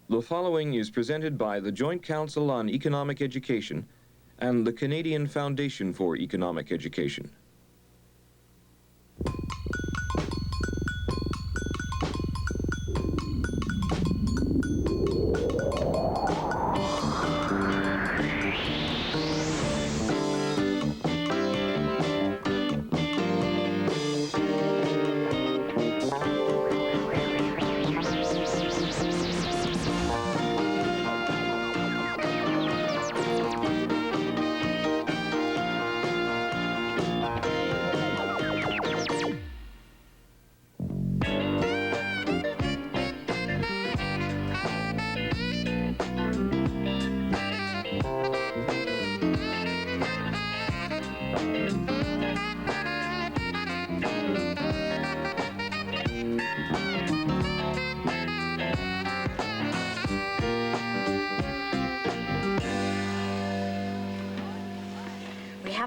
The following is presented by the Joint Council on Economic Education and the Canadian Foundation for Economic Education.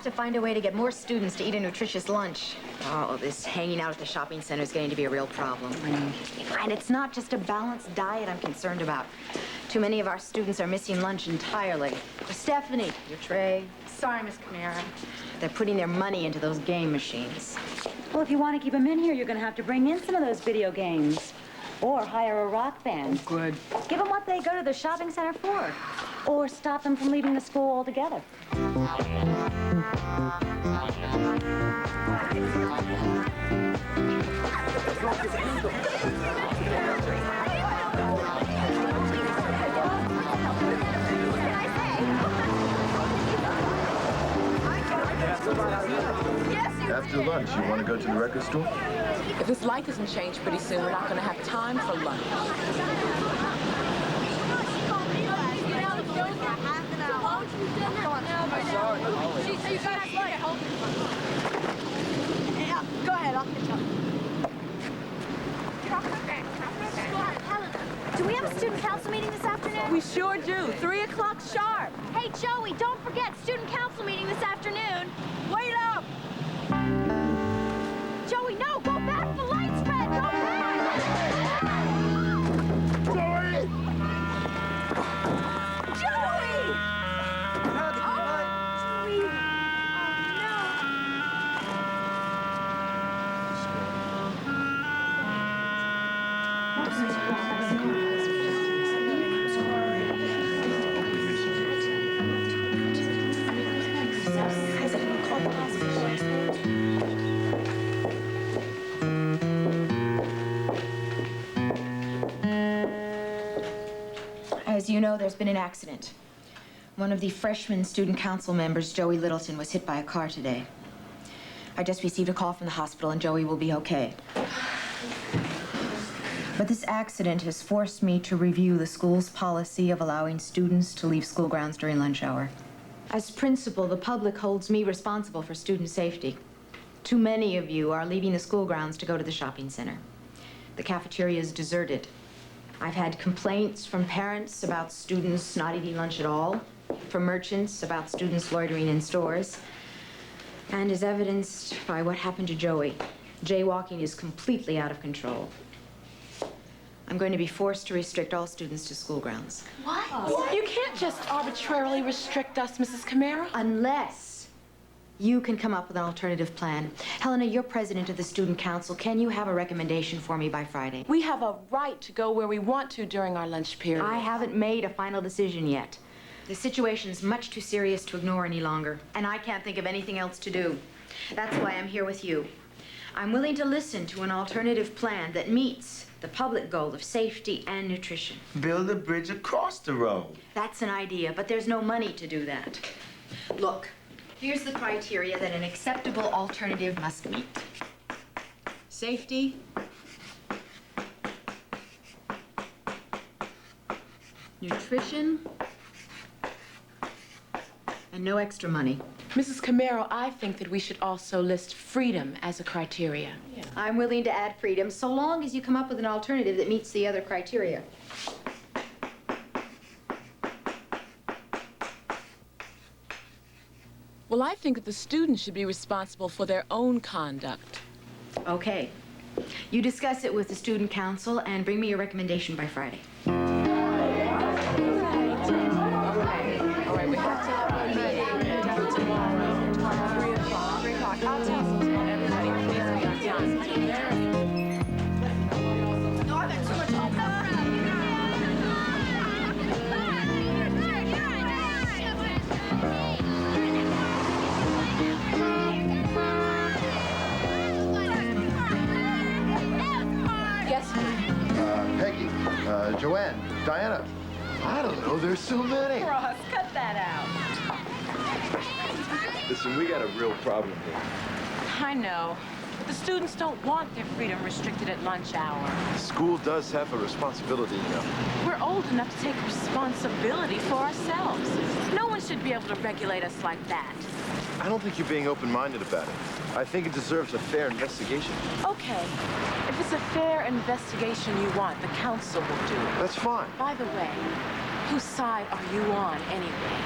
To find a way to get more students to eat a nutritious lunch. Oh, this hanging out at the shopping center is getting to be a real problem. And it's not just a balanced diet I'm concerned about. Too many of our students are missing lunch entirely. Stephanie, your tray. Sorry, Miss Camara. They're putting their money into those game machines. Well, if you want to keep them in here, you're going to have to bring in some of those video games. Or hire a rock band. Oh, good. Give them what they go to the shopping center for. Or stop them from leaving the school altogether. After lunch, you want to go to the record store? If this light doesn't change pretty soon, we're not going to have time for lunch. Go ahead, I'll catch up. Do we have a student council meeting this afternoon? We sure do. 3 o'clock sharp. Hey, Joey, don't forget, student council meeting this afternoon. Wait up! Joey, no, go back. The light's red. Go back. Joey! Joey! As you know, there's been an accident. One of the freshman student council members, Joey Littleton, was hit by a car today. I just received a call from the hospital, and Joey will be okay. But this accident has forced me to review the school's policy of allowing students to leave school grounds during lunch hour. As principal, the public holds me responsible for student safety. Too many of you are leaving the school grounds to go to the shopping center. The cafeteria is deserted. I've had complaints from parents about students not eating lunch at all, from merchants about students loitering in stores, and as evidenced by what happened to Joey, jaywalking is completely out of control. I'm going to be forced to restrict all students to school grounds. What? You can't just arbitrarily restrict us, Mrs. Camara. Unless you can come up with an alternative plan. Helena, you're president of the student council. Can you have a recommendation for me by Friday? We have a right to go where we want to during our lunch period. I haven't made a final decision yet. The situation's much too serious to ignore any longer, and I can't think of anything else to do. That's why I'm here with you. I'm willing to listen to an alternative plan that meets the public goal of safety and nutrition. Build a bridge across the road. That's an idea, but there's no money to do that. Look, here's the criteria that an acceptable alternative must meet. Safety, nutrition, and no extra money. Mrs. Camaro, I think that we should also list freedom as a criteria. I'm willing to add freedom so long as you come up with an alternative that meets the other criteria. Well, I think that the students should be responsible for their own conduct. Okay. You discuss it with the student council and bring me your recommendation by Friday. Joanne, Diana. I don't know, there's so many. Ross, cut that out. Listen, we got a real problem here. I know. But the students don't want their freedom restricted at lunch hour. The school does have a responsibility, you know. We're old enough to take responsibility for ourselves. No one should be able to regulate us like that. I don't think you're being open-minded about it. I think it deserves a fair investigation. Okay. If it's a fair investigation you want, the council will do it. That's fine. By the way, whose side are you on anyway?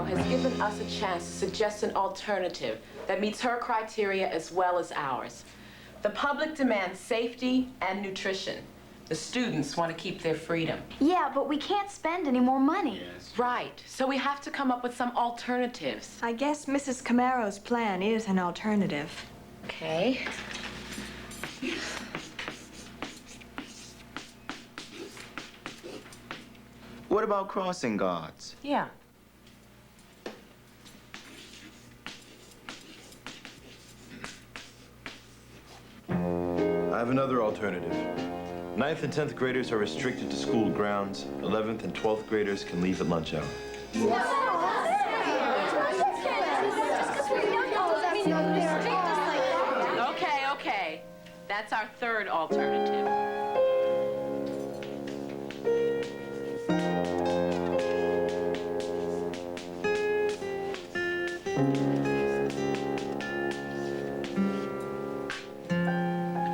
Has given us a chance to suggest an alternative that meets her criteria as well as ours. The public demands safety and nutrition. The students want to keep their freedom. Yeah, but we can't spend any more money. Right, so we have to come up with some alternatives. I guess Mrs. Camaro's plan is an alternative. Okay. What about crossing guards? Yeah. I have another alternative. 9th and 10th graders are restricted to school grounds. 11th and 12th graders can leave at lunch hour. Okay. That's our third alternative.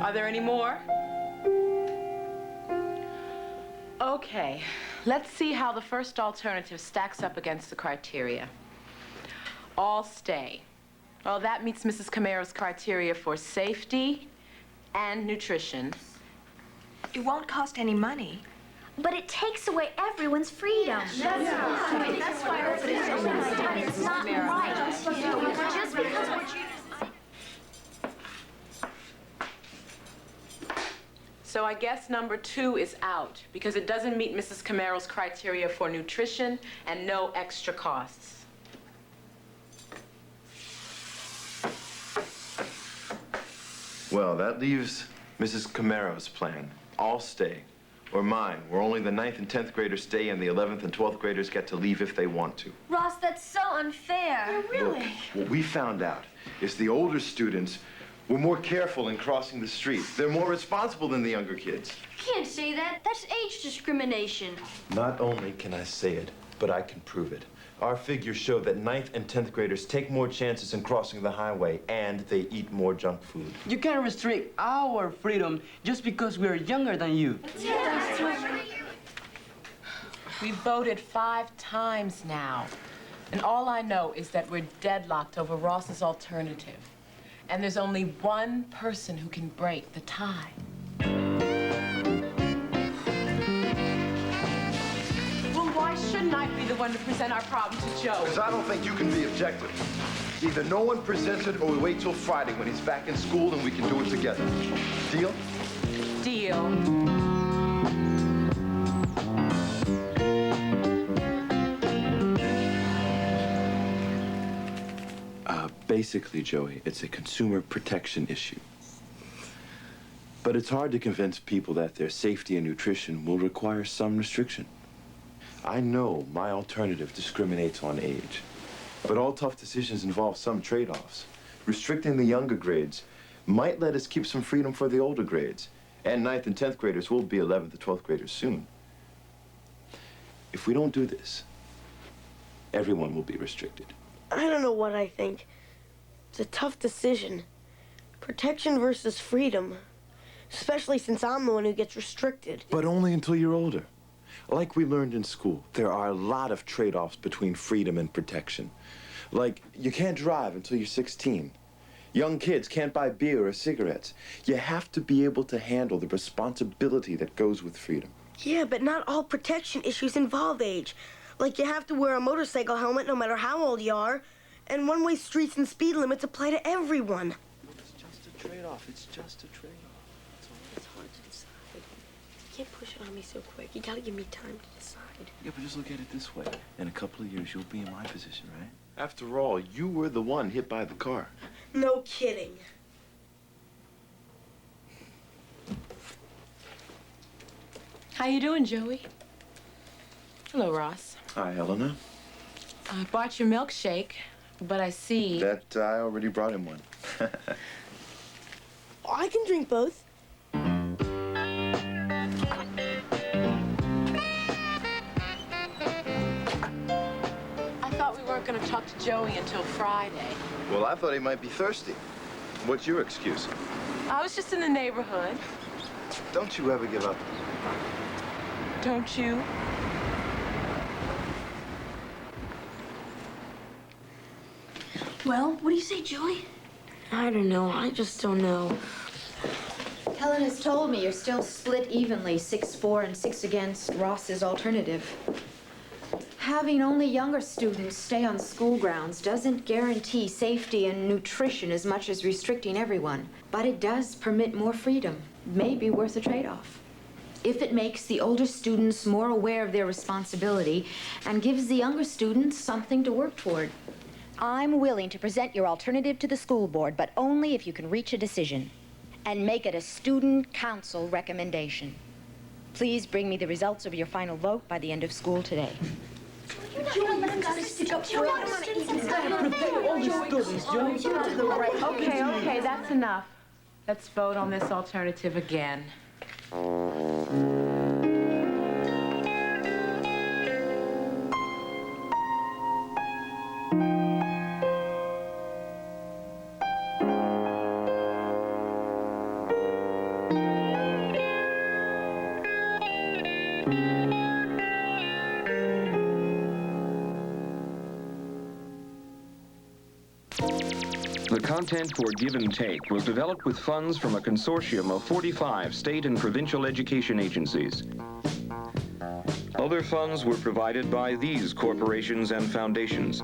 Are there any more? Okay, let's see how the first alternative stacks up against the criteria. All stay. Well, that meets Mrs. Camaro's criteria for safety and nutrition. It won't cost any money. But it takes away everyone's freedom. That's why it's not right. Just because we're So I guess number 2 is out because it doesn't meet Mrs. Camaro's criteria for nutrition and no extra costs. Well, that leaves Mrs. Camaro's plan. All stay. Or mine, where only the 9th and 10th graders stay and the 11th and 12th graders get to leave if they want to. Ross, that's so unfair. Look, what we found out is the older students were more careful in crossing the street. They're more responsible than the younger kids. You can't say that. That's age discrimination. Not only can I say it, but I can prove it. Our figures show that 9th and 10th graders take more chances in crossing the highway, and they eat more junk food. You can't restrict our freedom just because we're younger than you. We've voted 5 times now, and all I know is that we're deadlocked over Ross's alternative. And there's only one person who can break the tie. Well, why shouldn't I be the one to present our problem to Joe? Because I don't think you can be objective. Either no one presents it or we wait till Friday when he's back in school and we can do it together. Deal? Deal. Basically, Joey, it's a consumer protection issue. But it's hard to convince people that their safety and nutrition will require some restriction. I know my alternative discriminates on age, but all tough decisions involve some trade-offs. Restricting the younger grades might let us keep some freedom for the older grades, and 9th and 10th graders will be 11th and 12th graders soon. If we don't do this, everyone will be restricted. I don't know what I think. It's a tough decision. Protection versus freedom. Especially since I'm the one who gets restricted. But only until you're older. Like we learned in school, there are a lot of trade-offs between freedom and protection. Like, you can't drive until you're 16. Young kids can't buy beer or cigarettes. You have to be able to handle the responsibility that goes with freedom. Yeah, but not all protection issues involve age. Like, you have to wear a motorcycle helmet no matter how old you are. And one-way streets and speed limits apply to everyone. It's just a trade-off. It's just a trade-off. It's hard to decide. You can't push it on me so quick. You gotta give me time to decide. Yeah, but just look at it this way. In a couple of years, you'll be in my position, right? After all, you were the one hit by the car. No kidding. How you doing, Joey? Hello, Ross. Hi, Helena. I bought your milkshake, but I see... That I already brought him one. I can drink both. I thought we weren't going to talk to Joey until Friday. Well, I thought he might be thirsty. What's your excuse? I was just in the neighborhood. Don't you ever give up? Don't you? Well, what do you say, Joey? I don't know. I just don't know. Helen has told me you're still split evenly, 6-4 and 6 against Ross's alternative. Having only younger students stay on school grounds doesn't guarantee safety and nutrition as much as restricting everyone, but it does permit more freedom. May be worth a trade-off. If it makes the older students more aware of their responsibility and gives the younger students something to work toward. I'm willing to present your alternative to the school board, but only if you can reach a decision and make it a student council recommendation. Please bring me the results of your final vote by the end of school today. Okay, that's enough. Let's vote on this alternative again. The content for Give and Take was developed with funds from a consortium of 45 state and provincial education agencies. Other funds were provided by these corporations and foundations.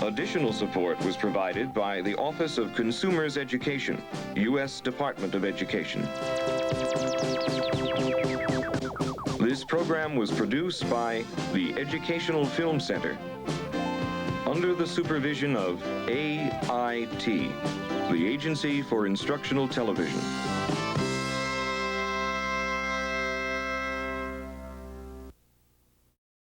Additional support was provided by the Office of Consumers Education, U.S. Department of Education. This program was produced by the Educational Film Center under the supervision of AIT, the Agency for Instructional Television.